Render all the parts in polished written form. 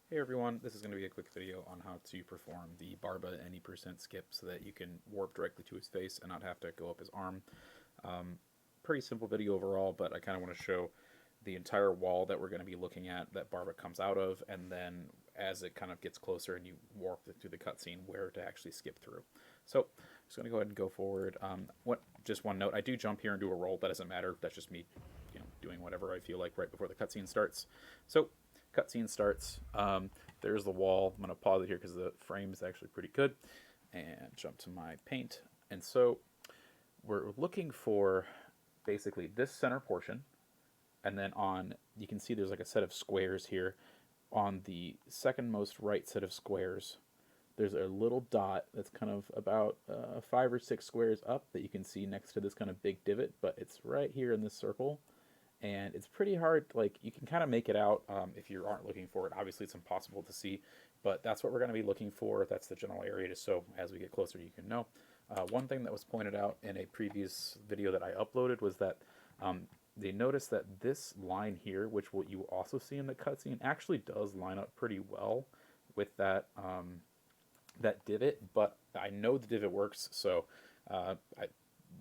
Hey everyone, this is going to be a quick video on how to perform the Barba any percent skip so that you can warp directly to his face and not have to go up his arm. Um, Pretty simple video overall, but I kind of want to show the entire wall that we're going to be looking at that Barba comes out of, and then as it kind of gets closer and you warp through the cutscene, where to actually skip through. So I'm just going to go ahead and go forward. Just one note, I do jump here and do a roll. That doesn't matter. That's just me, doing whatever I feel like right before the cutscene starts. So cutscene starts. There's the wall. I'm going to pause it here because the frame is actually pretty good. And jump to my paint. And so we're looking for basically this center portion. And then you can see there's like a set of squares here. On the second most right set of squares, there's a little dot that's kind of about 5 or 6 squares up that you can see next to this kind of big divot, but it's right here in this circle, and it's pretty hard. Like, you can kind of make it out if you aren't looking for it. Obviously it's impossible to see, but that's what we're going to be looking for. That's the general area, just so as we get closer you can know. One thing that was pointed out in a previous video that I uploaded was that they noticed that this line here, which what you also see in the cutscene, actually does line up pretty well with that divot, but I know the divot works, so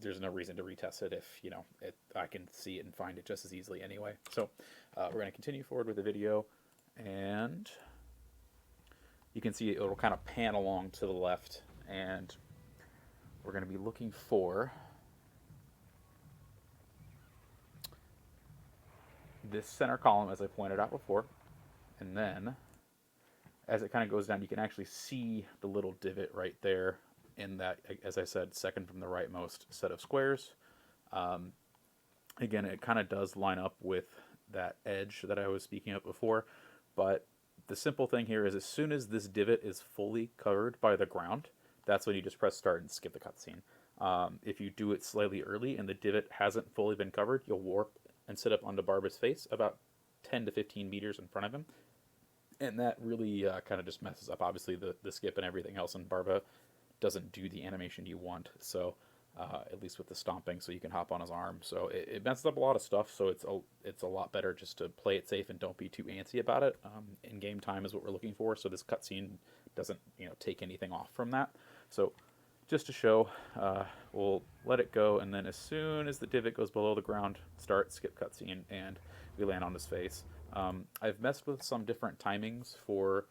there's no reason to retest it if I can see it and find it just as easily anyway. So we're going to continue forward with the video, and you can see it'll kind of pan along to the left, and we're going to be looking for this center column, as I pointed out before, and then as it kind of goes down, you can actually see the little divot right there in that, as I said, second from the rightmost set of squares. Um, Again, it kind of does line up with that edge that I was speaking of before, but the simple thing here is as soon as this divot is fully covered by the ground, that's when you just press start and skip the cutscene. If you do it slightly early and the divot hasn't fully been covered, you'll warp and sit up onto Barba's face about 10 to 15 meters in front of him, and that really kind of just messes up obviously the skip and everything else, and Barba doesn't do the animation you want, so at least with the stomping, so you can hop on his arm. So it messes up a lot of stuff, so it's a lot better just to play it safe and don't be too antsy about it. In-game time is what we're looking for, so this cutscene doesn't take anything off from that. So just to show, we'll let it go, and then as soon as the divot goes below the ground, start, skip cutscene, and we land on his face. I've messed with some different timings for,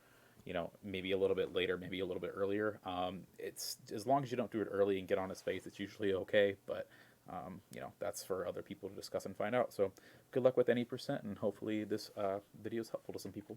maybe a little bit later, maybe a little bit earlier. It's as long as you don't do it early and get on his face, it's usually okay. But that's for other people to discuss and find out. So good luck with any percent, and hopefully this video is helpful to some people.